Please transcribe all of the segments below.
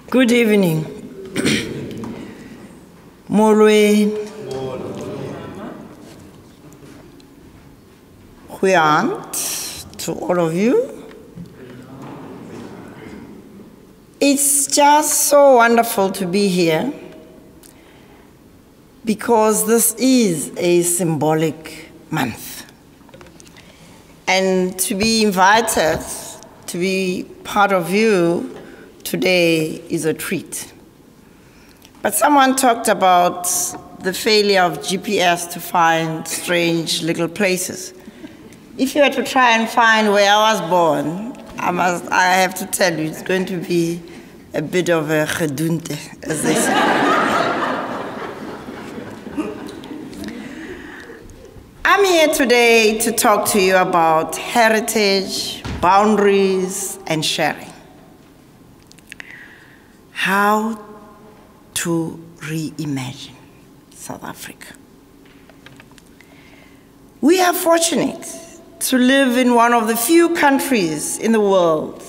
Good evening. Molweni. To all of you. It's just so wonderful to be here because this is a symbolic month. And to be invited to be part of you today is a treat. But someone talked about the failure of GPS to find strange little places. If you were to try and find where I was born, I have to tell you, it's going to be a bit of a gedunte, as they say. I'm here today to talk to you about heritage, boundaries, and sharing. How to reimagine South Africa. We are fortunate to live in one of the few countries in the world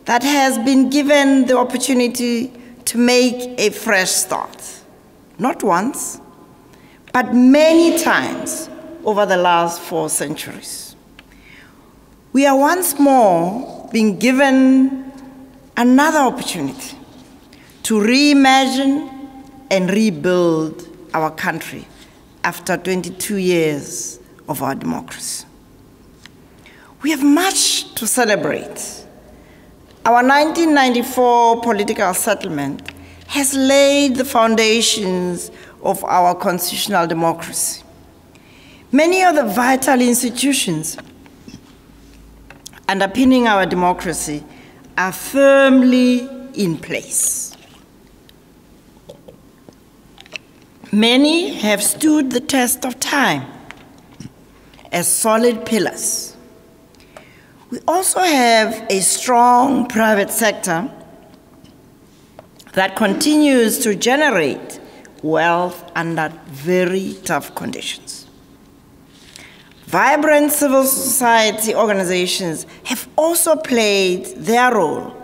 that has been given the opportunity to make a fresh start. Not once, but many times over the last 4 centuries. We are once more being given another opportunity to reimagine and rebuild our country after 22 years of our democracy. We have much to celebrate. Our 1994 political settlement has laid the foundations of our constitutional democracy. Many of the vital institutions underpinning our democracy are firmly in place. Many have stood the test of time as solid pillars. We also have a strong private sector that continues to generate wealth under very tough conditions. Vibrant civil society organizations have also played their role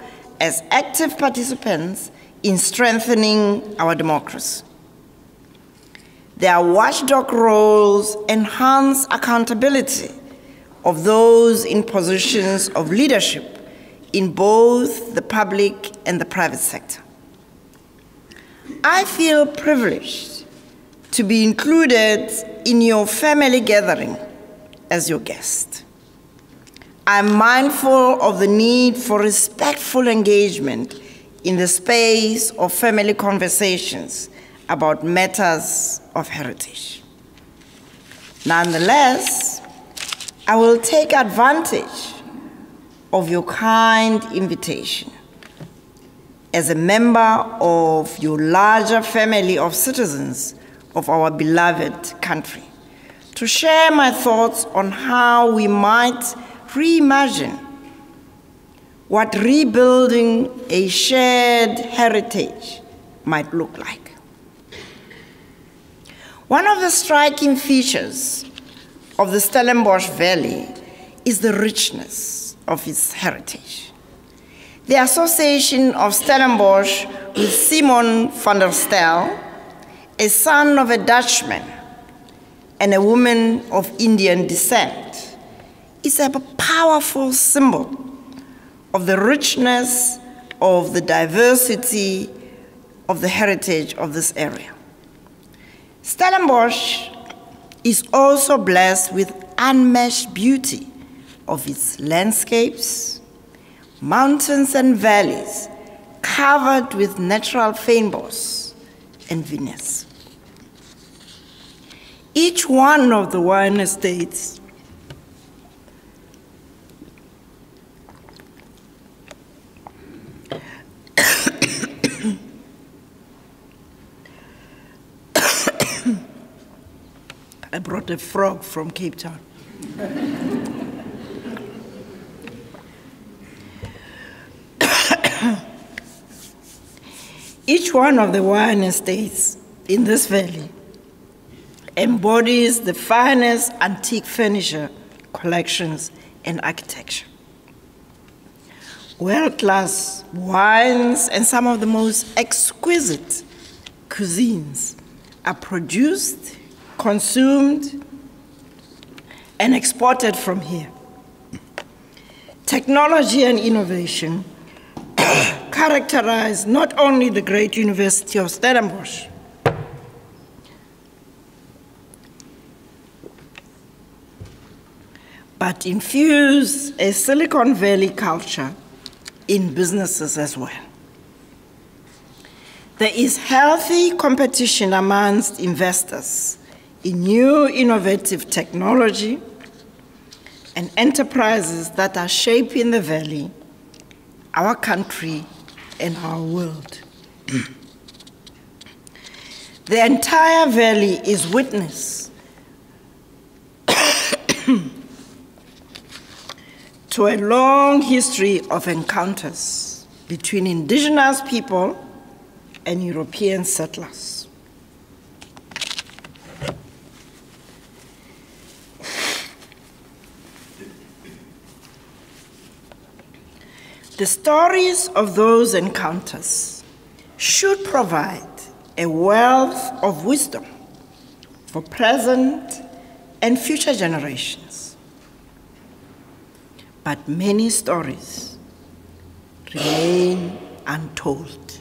as active participants in strengthening our democracy. Their watchdog roles enhance accountability of those in positions of leadership in both the public and the private sector. I feel privileged to be included in your family gathering as your guest. I'm mindful of the need for respectful engagement in the space of family conversations about matters of heritage. Nonetheless, I will take advantage of your kind invitation as a member of your larger family of citizens of our beloved country to share my thoughts on how we might reimagine what rebuilding a shared heritage might look like. One of the striking features of the Stellenbosch Valley is the richness of its heritage. The association of Stellenbosch with Simon van der Stel, a son of a Dutchman and a woman of Indian descent, is a powerful symbol of the richness of the diversity of the heritage of this area. Stellenbosch is also blessed with unmatched beauty of its landscapes, mountains and valleys covered with natural fynbos and vineyards. Each one of the wine estates I brought a frog from Cape Town. Each one of the wine estates in this valley embodies the finest antique furniture collections and architecture. world-class wines, and some of the most exquisite cuisines are produced, consumed, and exported from here. Technology and innovation characterize not only the great University of Stellenbosch, but infuse a Silicon Valley culture in businesses as well. There is healthy competition amongst investors in new innovative technology and enterprises that are shaping the valley, our country, and our world. The entire valley is witness to a long history of encounters between indigenous people and European settlers. The stories of those encounters should provide a wealth of wisdom for present and future generations. But many stories remain untold.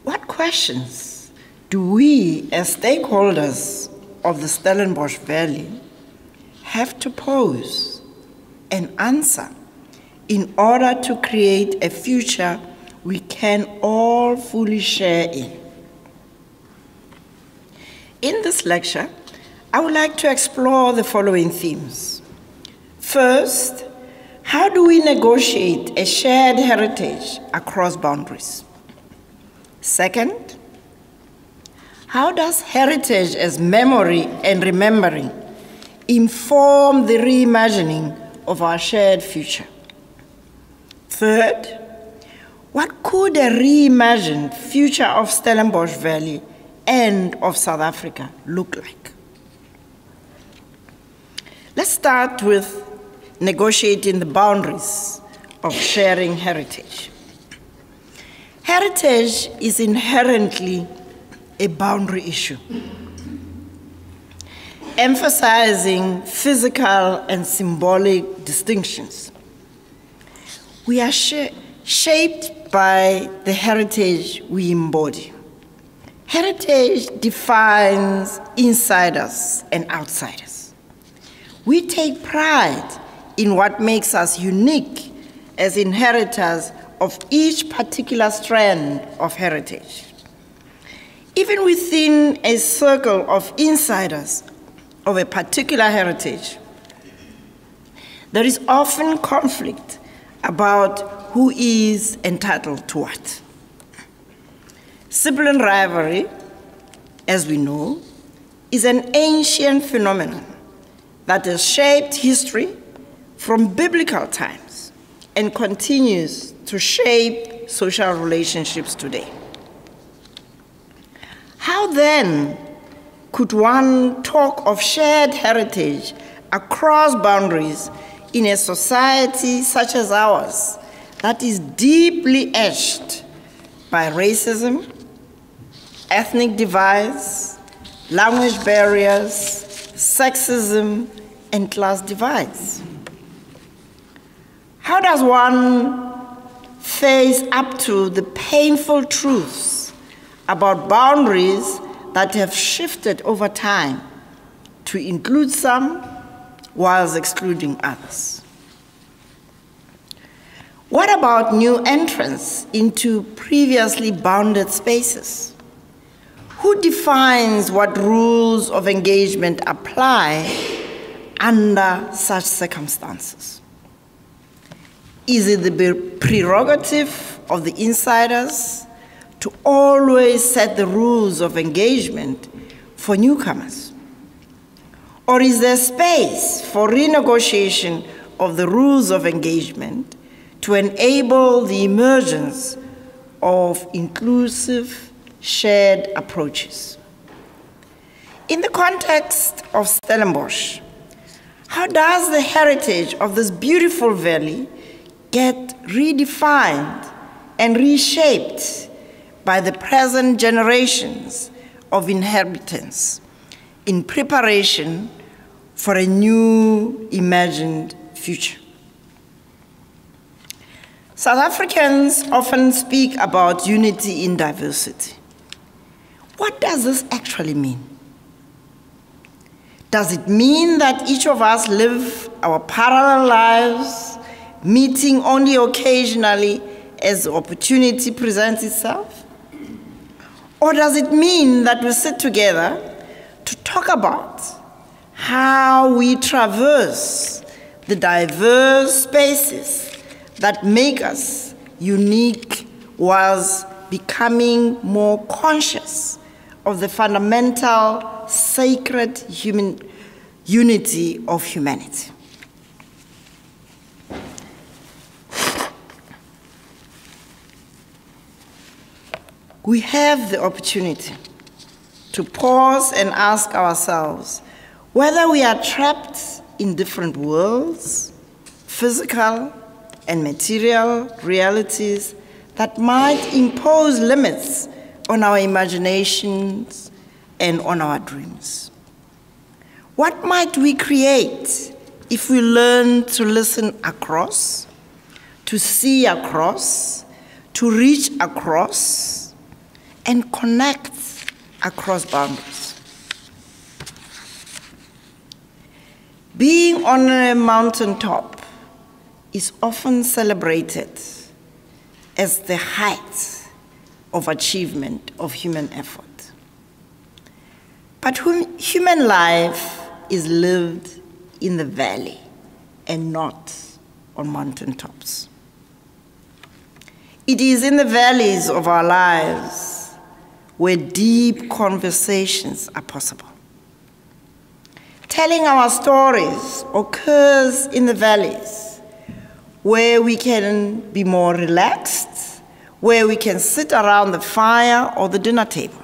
What questions do we, as stakeholders of the Stellenbosch Valley, have to pose and answer in order to create a future we can all fully share in? In this lecture, I would like to explore the following themes. First, how do we negotiate a shared heritage across boundaries? Second, how does heritage as memory and remembering inform the reimagining of our shared future? Third, what could a reimagined future of Stellenbosch Valley and of South Africa look like? Let's start with negotiating the boundaries of sharing heritage. Heritage is inherently a boundary issue, emphasizing physical and symbolic distinctions. We are shaped by the heritage we embody. Heritage defines insiders and outsiders. We take pride in what makes us unique as inheritors of each particular strand of heritage. Even within a circle of insiders of a particular heritage, there is often conflict about who is entitled to what. Sibling rivalry, as we know, is an ancient phenomenon that has shaped history from biblical times and continues to shape social relationships today. How then could one talk of shared heritage across boundaries in a society such as ours that is deeply etched by racism, ethnic divides, language barriers, sexism, and class divides? How does one face up to the painful truths about boundaries that have shifted over time to include some whilst excluding others? What about new entrants into previously bounded spaces? Who defines what rules of engagement apply under such circumstances? Is it the prerogative of the insiders to always set the rules of engagement for newcomers? Or is there space for renegotiation of the rules of engagement to enable the emergence of inclusive, shared approaches? in the context of Stellenbosch, how does the heritage of this beautiful valley get redefined and reshaped by the present generations of inhabitants in preparation for a new imagined future? South Africans often speak about unity in diversity. What does this actually mean? Does it mean that each of us live our parallel lives, meeting only occasionally as the opportunity presents itself? Or does it mean that we sit together to talk about how we traverse the diverse spaces that make us unique whilst becoming more conscious of the fundamental sacred human unity of humanity? We have the opportunity to pause and ask ourselves whether we are trapped in different worlds, physical and material realities that might impose limits on our imaginations and on our dreams. What might we create if we learn to listen across, to see across, to reach across, and connect across boundaries? Being on a mountaintop is often celebrated as the height of achievement of human effort. But human life is lived in the valley and not on mountaintops. It is in the valleys of our lives where deep conversations are possible. Telling our stories occurs in the valleys where we can be more relaxed, where we can sit around the fire or the dinner table.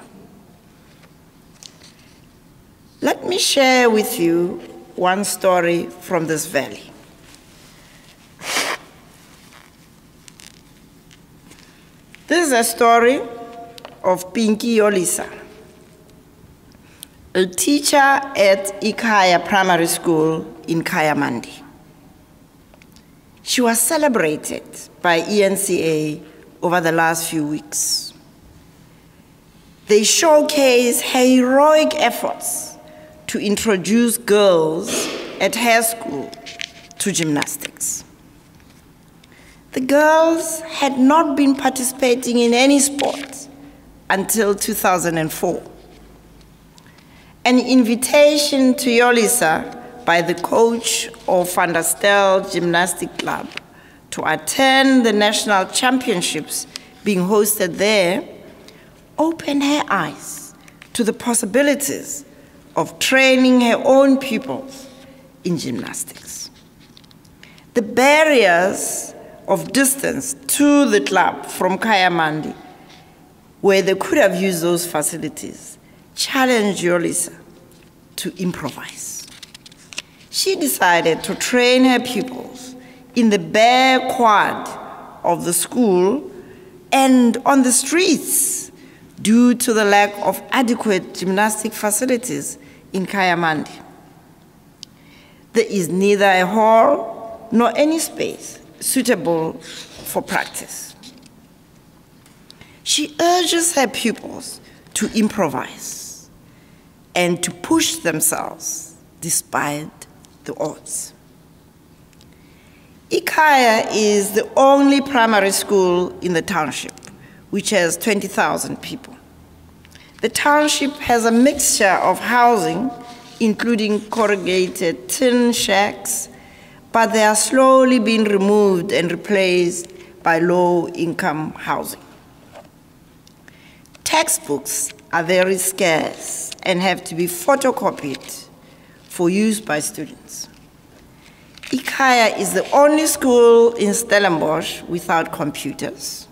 Let me share with you one story from this valley. This is a story of Pinky Yolisa, a teacher at Ikaya Primary School in Kayamandi. She was celebrated by ENCA over the last few weeks. They showcase her heroic efforts to introduce girls at her school to gymnastics. The girls had not been participating in any sport until 2004. An invitation to Yolisa by the coach of Van der Stel Gymnastic Club to attend the national championships being hosted there opened her eyes to the possibilities of training her own pupils in gymnastics. The barriers of distance to the club from Kayamandi, where they could have used those facilities, challenged Yolisa to improvise. She decided to train her pupils in the bare quad of the school and on the streets due to the lack of adequate gymnastic facilities in Kayamandi. There is neither a hall nor any space suitable for practice. She urges her pupils to improvise and to push themselves despite the odds. Ikaya is the only primary school in the township, which has 20,000 people. The township has a mixture of housing, including corrugated tin shacks, but they are slowly being removed and replaced by low-income housing. Textbooks are very scarce and have to be photocopied for use by students. Ikaya is the only school in Stellenbosch without computers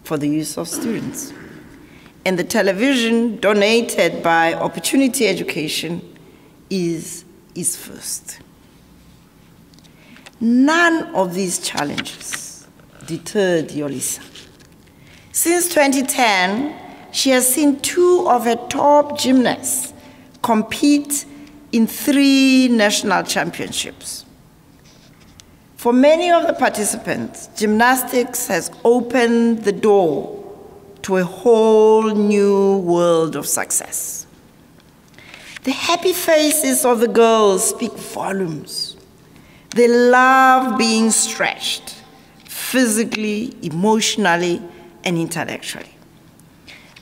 for the use of students. and the television donated by Opportunity Education is first. None of these challenges deterred Yolisa. Since 2010, she has seen 2 of her top gymnasts compete in 3 national championships. For many of the participants, gymnastics has opened the door to a whole new world of success. The happy faces of the girls speak volumes. They love being stretched, physically, emotionally, and intellectually.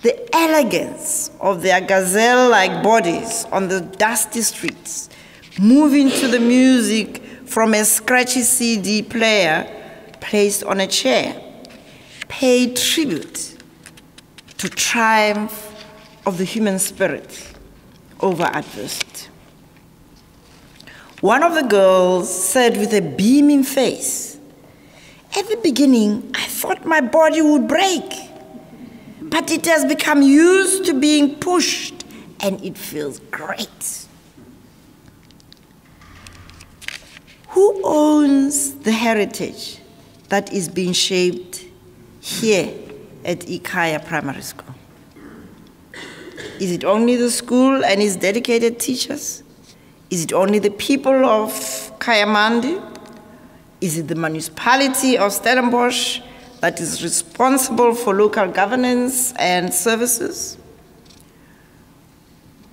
The elegance of their gazelle-like bodies on the dusty streets, moving to the music from a scratchy CD player placed on a chair, paid tribute to triumph of the human spirit over adversity. One of the girls said with a beaming face, "At the beginning, I thought my body would break, but it has become used to being pushed and it feels great." Who owns the heritage that is being shaped here at Ikaya Primary School? Is it only the school and its dedicated teachers? Is it only the people of Kayamandi? Is it the municipality of Stellenbosch that is responsible for local governance and services?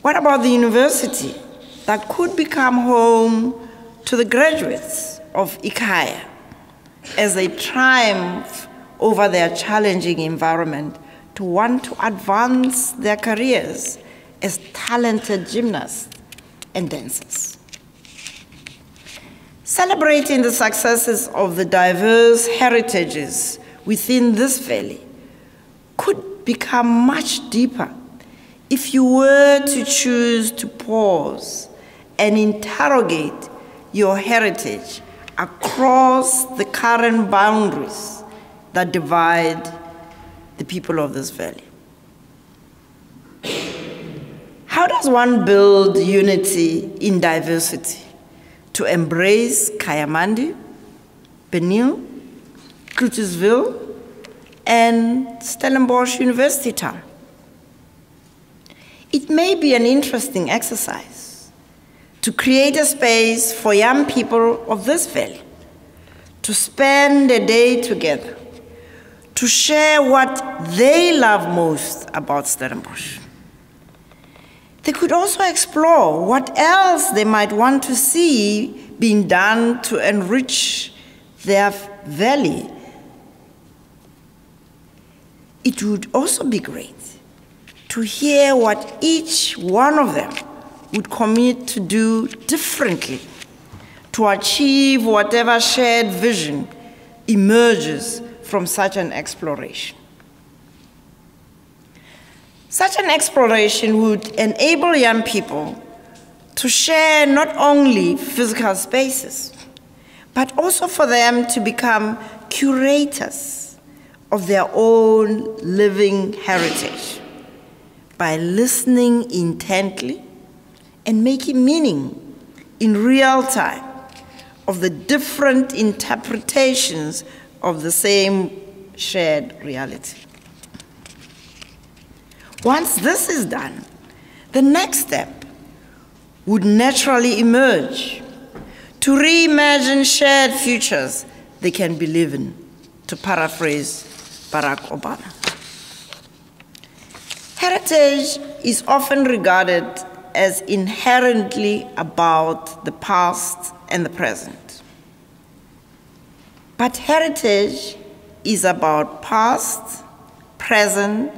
What about the university that could become home to the graduates of Ikaya as they triumph over their challenging environment to want to advance their careers as talented gymnasts and dancers? Celebrating the successes of the diverse heritages within this valley could become much deeper if you were to choose to pause and interrogate your heritage across the current boundaries that divide the people of this valley. How does one build unity in diversity to embrace Kayamandi, Benil, Cloutesville, and Stellenbosch University Town? It may be an interesting exercise to create a space for young people of this valley to spend a day together, to share what they love most about Stellenbosch. They could also explore what else they might want to see being done to enrich their valley. It would also be great to hear what each one of them would commit to do differently to achieve whatever shared vision emerges from such an exploration. Such an exploration would enable young people to share not only physical spaces, but also for them to become curators of their own living heritage by listening intently and making meaning in real time of the different interpretations of the same shared reality. Once this is done, the next step would naturally emerge to reimagine shared futures they can believe in, to paraphrase Barack Obama. Heritage is often regarded as inherently about the past and the present. But heritage is about past, present,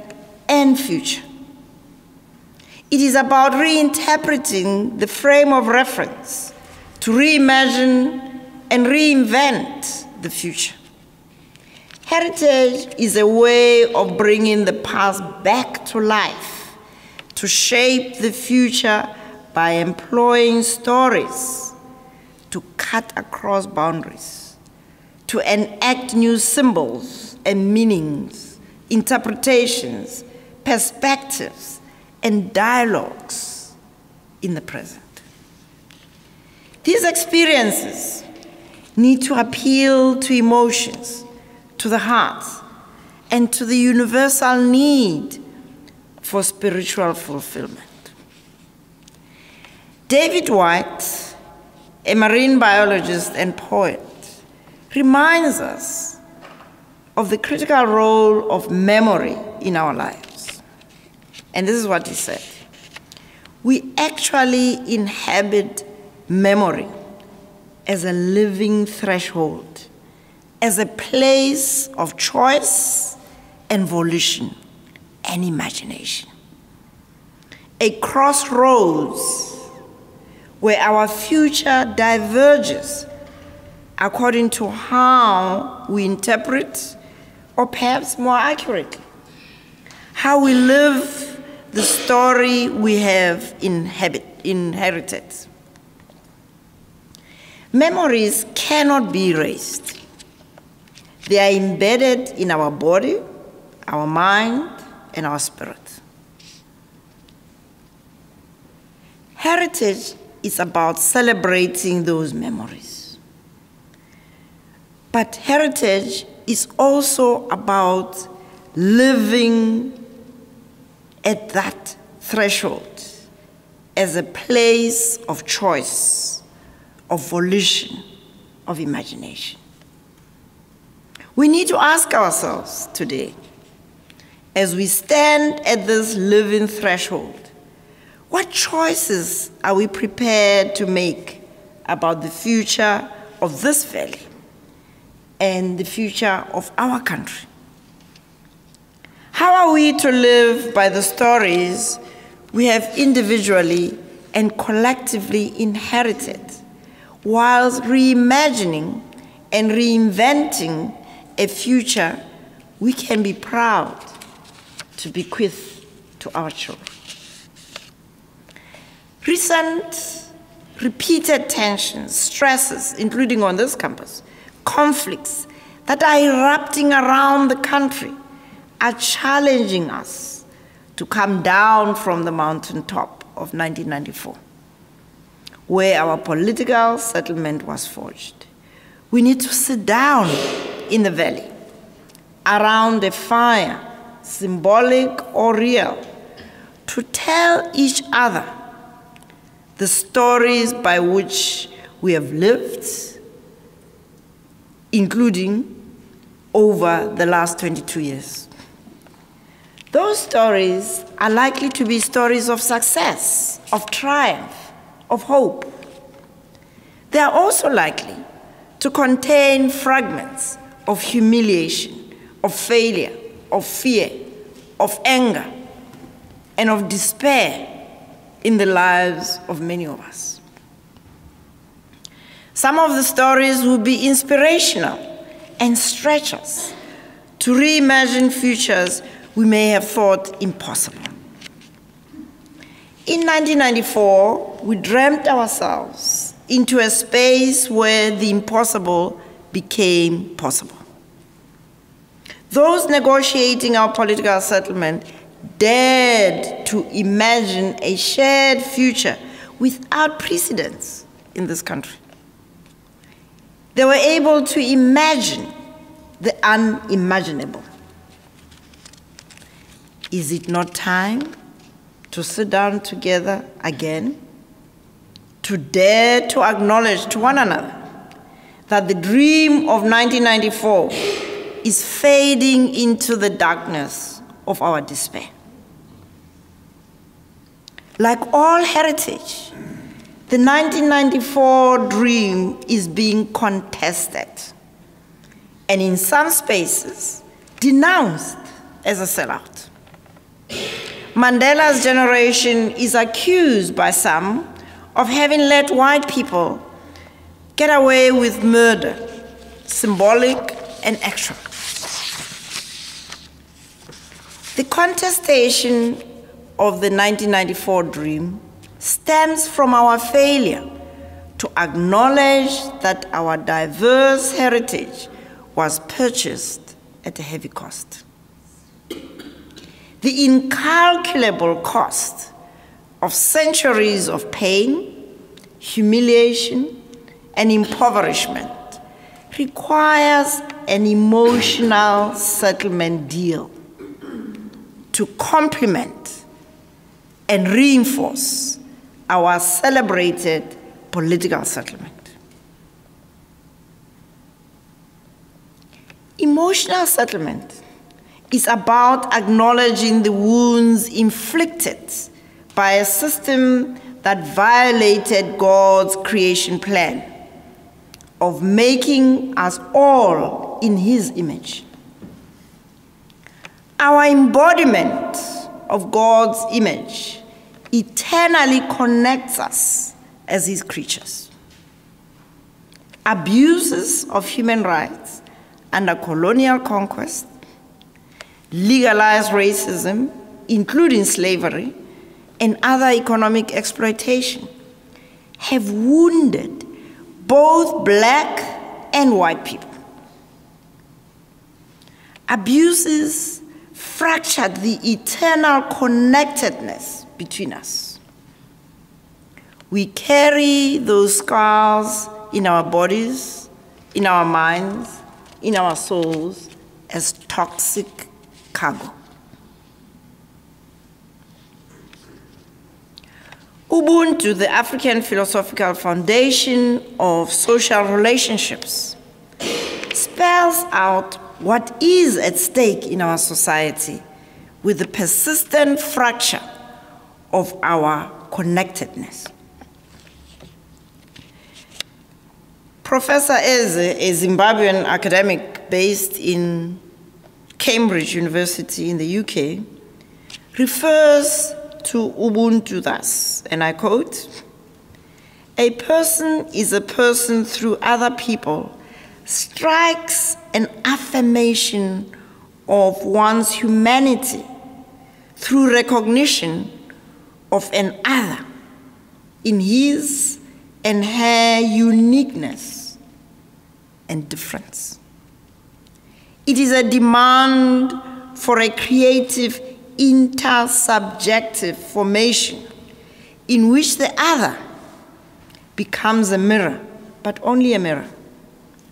and future. It is about reinterpreting the frame of reference to reimagine and reinvent the future. Heritage is a way of bringing the past back to life, to shape the future by employing stories to cut across boundaries, to enact new symbols and meanings, interpretations, perspectives, and dialogues in the present. These experiences need to appeal to emotions, to the heart, and to the universal need for spiritual fulfillment. David White, a marine biologist and poet, reminds us of the critical role of memory in our lives. And this is what he said: we actually inhabit memory as a living threshold, as a place of choice and volition and imagination. A crossroads where our future diverges according to how we interpret, or perhaps more accurately, how we live the story we have inherited. Memories cannot be erased. They are embedded in our body, our mind, and our spirit. Heritage is about celebrating those memories. But heritage is also about living at that threshold as a place of choice, of volition, of imagination. We need to ask ourselves today, as we stand at this living threshold, what choices are we prepared to make about the future of this valley and the future of our country? How are we to live by the stories we have individually and collectively inherited, whilst reimagining and reinventing a future we can be proud to bequeath to our children? Recent, repeated tensions, stresses, including on this campus, conflicts that are erupting around the country are challenging us to come down from the mountaintop of 1994, where our political settlement was forged. We need to sit down in the valley around a fire, symbolic or real, to tell each other the stories by which we have lived, including over the last 22 years. Those stories are likely to be stories of success, of triumph, of hope. They are also likely to contain fragments of humiliation, of failure, of fear, of anger, and of despair in the lives of many of us. Some of the stories will be inspirational and stretch us to reimagine futures we may have thought impossible. In 1994, we dreamt ourselves into a space where the impossible became possible. Those negotiating our political settlement dared to imagine a shared future without precedents in this country. They were able to imagine the unimaginable. Is it not time to sit down together again, to dare to acknowledge to one another that the dream of 1994 is fading into the darkness of our despair? Like all heritage, the 1994 dream is being contested, and in some spaces, denounced as a sellout. Mandela's generation is accused by some of having let white people get away with murder, symbolic and actual. The contestation of the 1994 dream stems from our failure to acknowledge that our diverse heritage was purchased at a heavy cost. The the incalculable cost of centuries of pain, humiliation, and impoverishment requires an emotional settlement deal to complement and reinforce our celebrated political settlement. Emotional settlement is about acknowledging the wounds inflicted by a system that violated God's creation plan of making us all in His image. Our embodiment of God's image eternally connects us as His creatures. Abuses of human rights under colonial conquest, legalized racism, including slavery, and other economic exploitation, have wounded both Black and white people. Abuses fractured the eternal connectedness between us. We carry those scars in our bodies, in our minds, in our souls as toxic cargo. Ubuntu, the African philosophical foundation of social relationships, spells out what is at stake in our society with the persistent fracture of our connectedness. Professor Eze, a Zimbabwean academic based in Cambridge University in the UK, refers to Ubuntu thus, and I quote, "A person is a person through other people strikes an affirmation of one's humanity through recognition of an other in his and her uniqueness and difference. It is a demand for a creative intersubjective formation in which the other becomes a mirror, but only a mirror,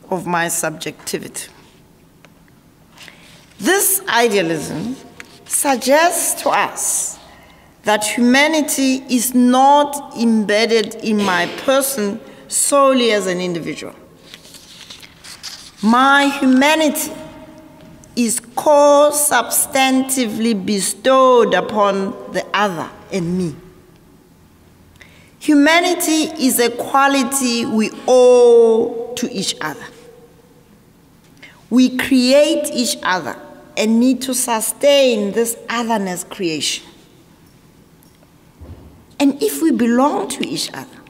of my subjectivity." This idealism suggests to us that humanity is not embedded in my person solely as an individual. My humanity is co-substantively bestowed upon the other and me. Humanity is a quality we owe to each other. We create each other and need to sustain this otherness creation. And if we belong to each other,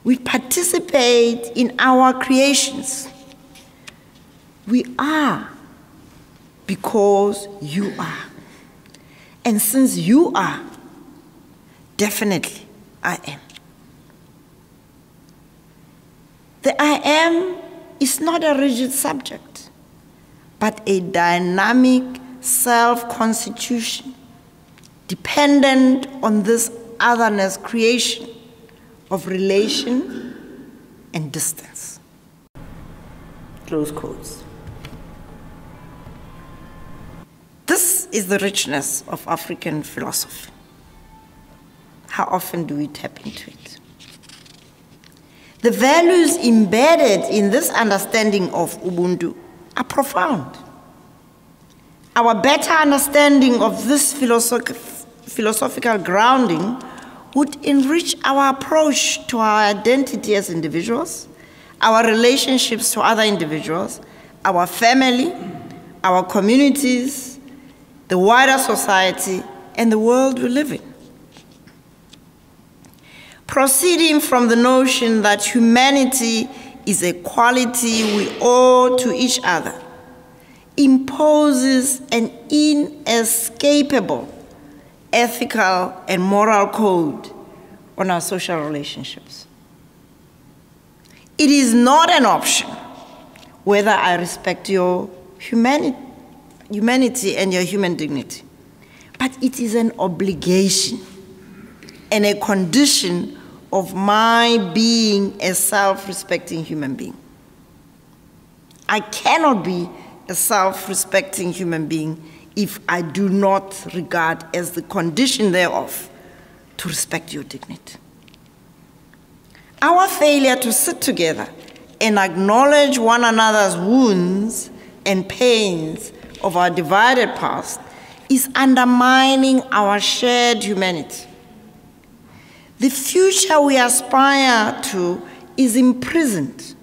we participate in our creations. We are because you are. And since you are, definitely I am. The I am is not a rigid subject, but a dynamic self-constitution dependent on this otherness creation of relation and distance. Close quotes. This is the richness of African philosophy. How often do we tap into it? The values embedded in this understanding of Ubuntu are profound. Our better understanding of this philosophical grounding would enrich our approach to our identity as individuals, our relationships to other individuals, our family, our communities, the wider society, and the world we live in. Proceeding from the notion that humanity is a quality we owe to each other imposes an inescapable ethical and moral code on our social relationships. It is not an option whether I respect your humanity and your human dignity, but it is an obligation and a condition of my being a self-respecting human being. I cannot be a self-respecting human being if I do not regard as the condition thereof to respect your dignity. Our failure to sit together and acknowledge one another's wounds and pains of our divided past is undermining our shared humanity. The future we aspire to is imprisoned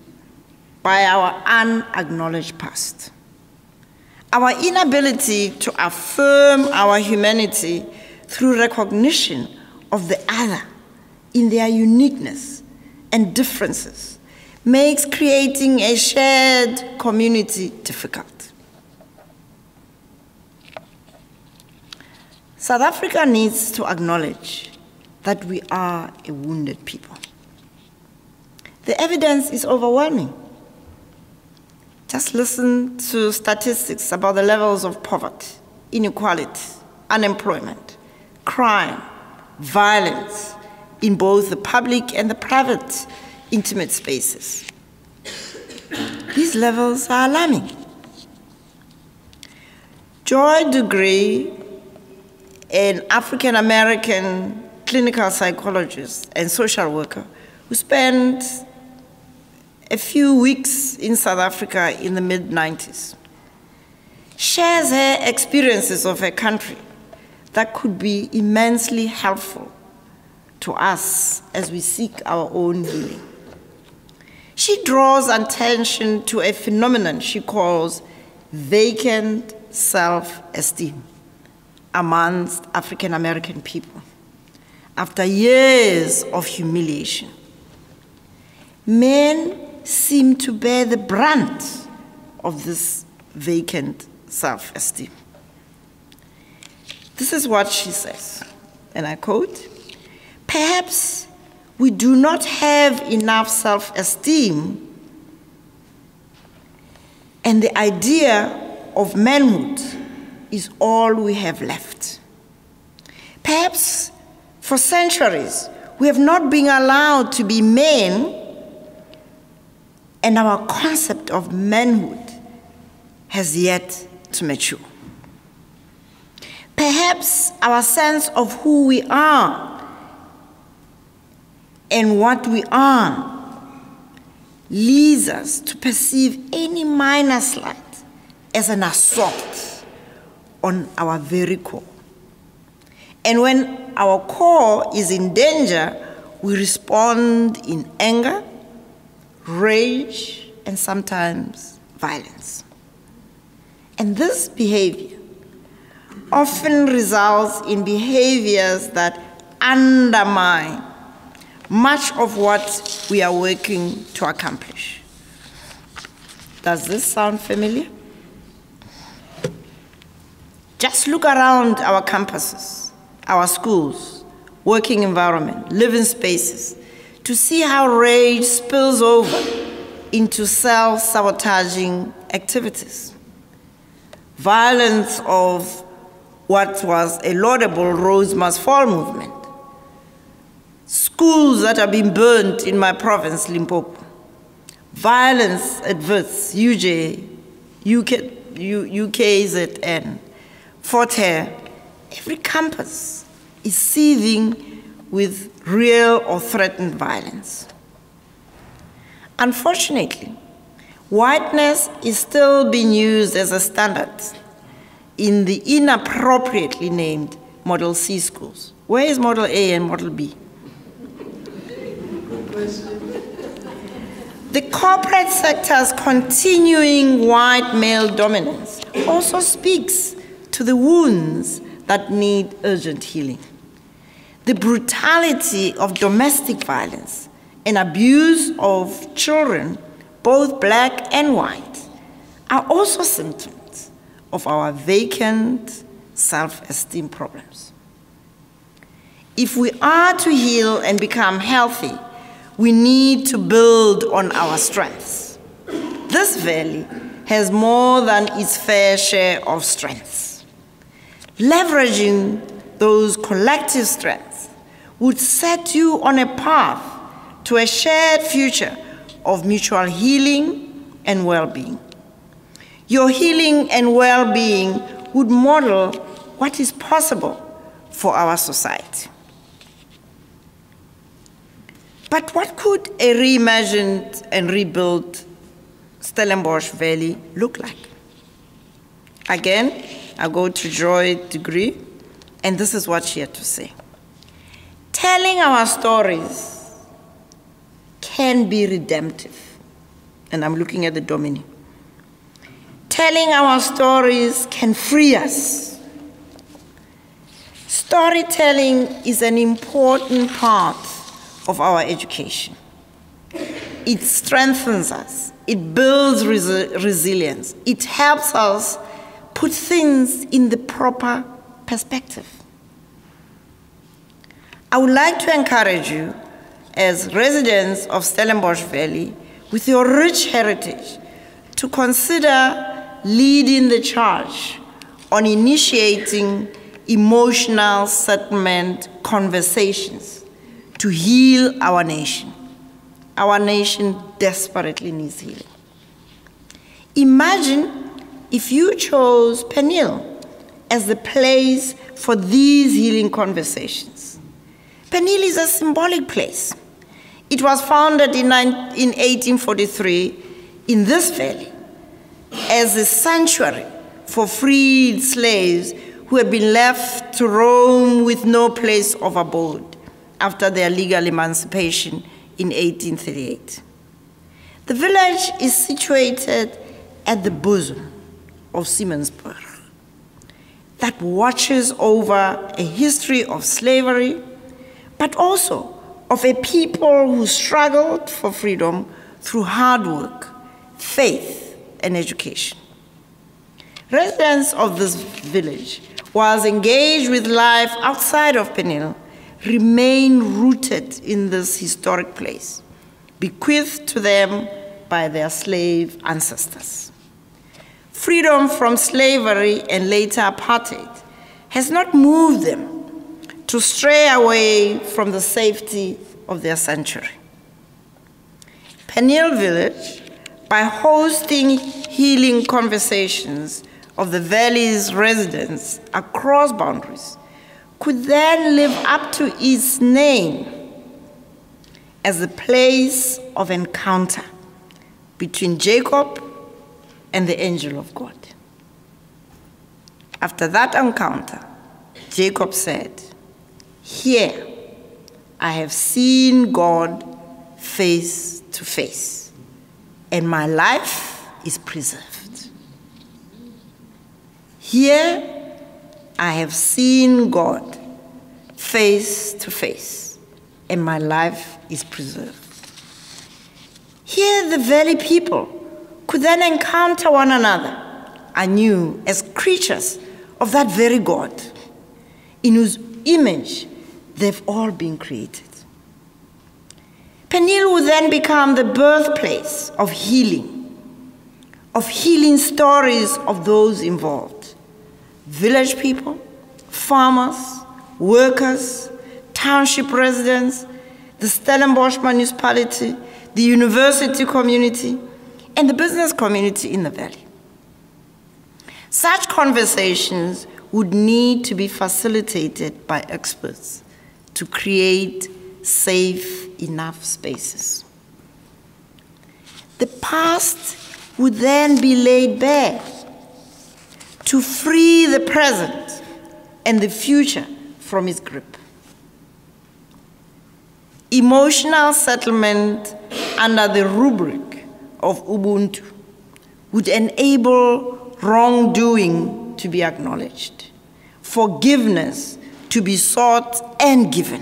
by our unacknowledged past. Our inability to affirm our humanity through recognition of the other in their uniqueness and differences makes creating a shared community difficult. South Africa needs to acknowledge that we are a wounded people. The evidence is overwhelming. Just listen to statistics about the levels of poverty, inequality, unemployment, crime, violence in both the public and the private intimate spaces. These levels are alarming. Joy Degree, an African-American clinical psychologist and social worker who spent a few weeks in South Africa in the mid-90s, shares her experiences of her country that could be immensely helpful to us as we seek our own healing. She draws attention to a phenomenon she calls vacant self-esteem amongst African-American people after years of humiliation. Men seem to bear the brunt of this vacant self-esteem. This is what she says, and I quote, "Perhaps we do not have enough self-esteem, and the idea of manhood is all we have left. Perhaps for centuries we have not been allowed to be men, and our concept of manhood has yet to mature. Perhaps our sense of who we are and what we are leads us to perceive any minor slight as an assault on our very core. And when our core is in danger, we respond in anger, rage, and sometimes violence. And this behavior often results in behaviors that undermine much of what we are working to accomplish. Does this sound familiar? Just look around our campuses, our schools, working environment, living spaces, to see how rage spills over into self-sabotaging activities. Violence of what was a laudable Rose Must Fall movement. Schools that are being burnt in my province, Limpopo. Violence at Wits, UJ, UKZN, Fort Hare. Every campus is seething with real or threatened violence. Unfortunately, whiteness is still being used as a standard in the inappropriately named Model C schools. Where is Model A and Model B? The corporate sector's continuing white male dominance also speaks to the wounds that need urgent healing. The brutality of domestic violence and abuse of children, both black and white, are also symptoms of our vacant self-esteem problems. If we are to heal and become healthy, we need to build on our strengths. This valley has more than its fair share of strengths. Leveraging those collective strengths would set you on a path to a shared future of mutual healing and well-being. Your healing and well-being would model what is possible for our society. But what could a reimagined and rebuilt Stellenbosch Valley look like? Again, I go to Joy Degree, and this is what she had to say. Telling our stories can be redemptive. And I'm looking at the Domini. Telling our stories can free us. Storytelling is an important part of our education. It strengthens us. It builds resilience. It helps us put things in the proper perspective. I would like to encourage you, as residents of Stellenbosch Valley, with your rich heritage, to consider leading the charge on initiating emotional settlement conversations to heal our nation. Our nation desperately needs healing. Imagine if you chose Peniel as the place for these healing conversations. Peniel is a symbolic place. It was founded in 1843 in this valley as a sanctuary for freed slaves who had been left to roam with no place of abode after their legal emancipation in 1838. The village is situated at the bosom of Siemensburg that watches over a history of slavery, but also of a people who struggled for freedom through hard work, faith, and education. Residents of this village, whilst engaged with life outside of Peniel, remain rooted in this historic place, bequeathed to them by their slave ancestors. Freedom from slavery and later apartheid has not moved them to stray away from the safety of their sanctuary. Peniel Village, by hosting healing conversations of the valley's residents across boundaries, could then live up to its name as the place of encounter between Jacob and the angel of God. After that encounter, Jacob said, "Here I have seen God face to face, and my life is preserved. Here I have seen God face to face, and my life is preserved." Here the valley people could then encounter one another anew as creatures of that very God, in whose image they've all been created. Peniel would then become the birthplace of healing stories of those involved: village people, farmers, workers, township residents, the Stellenbosch municipality, the university community, and the business community in the valley. Such conversations would need to be facilitated by experts to create safe enough spaces. The past would then be laid bare to free the present and the future from its grip. Emotional settlement under the rubric of Ubuntu would enable wrongdoing to be acknowledged, forgiveness to be sought and given,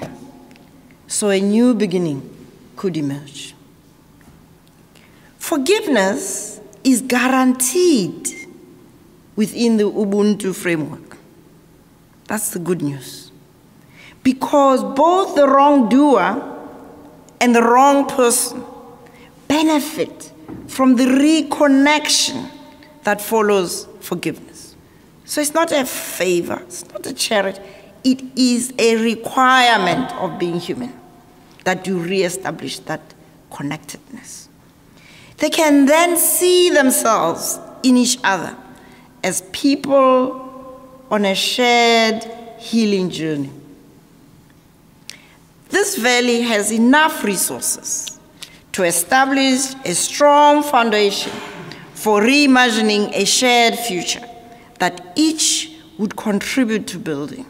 so a new beginning could emerge. Forgiveness is guaranteed within the Ubuntu framework. That's the good news. Because both the wrongdoer and the wrong person benefit from the reconnection that follows forgiveness. So it's not a favor, it's not a charity, it is a requirement of being human that you reestablish that connectedness. They can then see themselves in each other as people on a shared healing journey. This valley has enough resources to establish a strong foundation for reimagining a shared future that each would contribute to building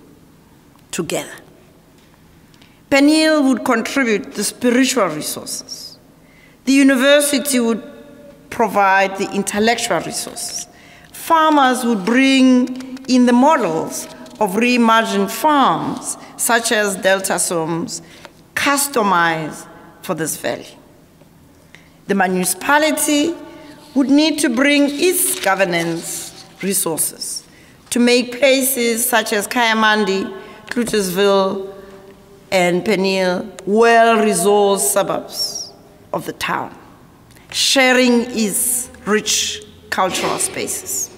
together. Peniel would contribute the spiritual resources. The university would provide the intellectual resources. Farmers would bring in the models of reimagined farms, such as Delta Soms, customized for this valley. The municipality would need to bring its governance resources to make places such as Kayamandi, Cluttersville, and Peniel well-resourced suburbs of the town, sharing its rich cultural spaces.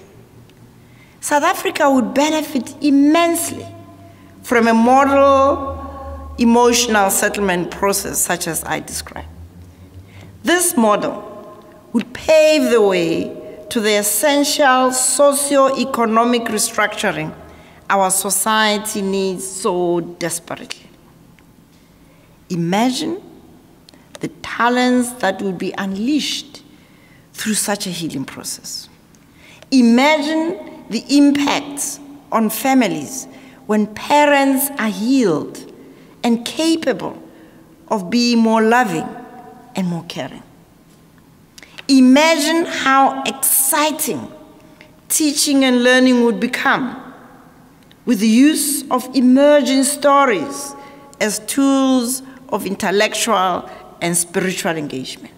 South Africa would benefit immensely from a model emotional settlement process such as I described. This model would pave the way to the essential socio-economic restructuring our society needs so desperately. Imagine the talents that would be unleashed through such a healing process. Imagine the impacts on families when parents are healed and capable of being more loving and more caring. Imagine how exciting teaching and learning would become with the use of emerging stories as tools of intellectual and spiritual engagement.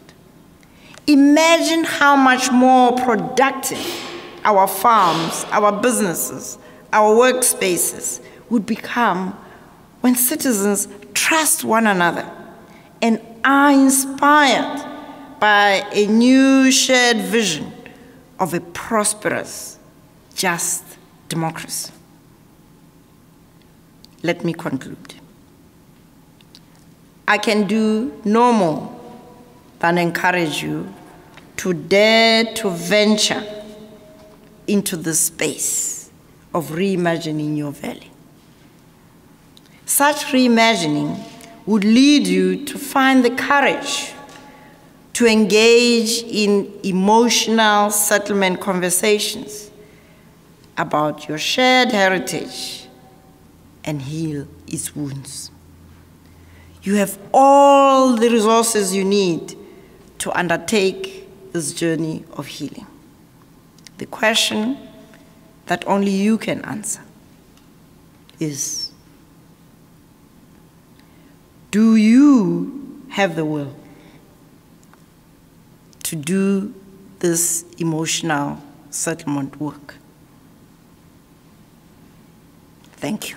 Imagine how much more productive our farms, our businesses, our workspaces would become when citizens trust one another and are inspired by a new shared vision of a prosperous, just democracy. Let me conclude. I can do no more than encourage you to dare to venture into the space of reimagining your valley. Such reimagining would lead you to find the courage to engage in emotional settlement conversations about your shared heritage and heal its wounds. You have all the resources you need to undertake this journey of healing. The question that only you can answer is, do you have the will to do this emotional settlement work? Thank you.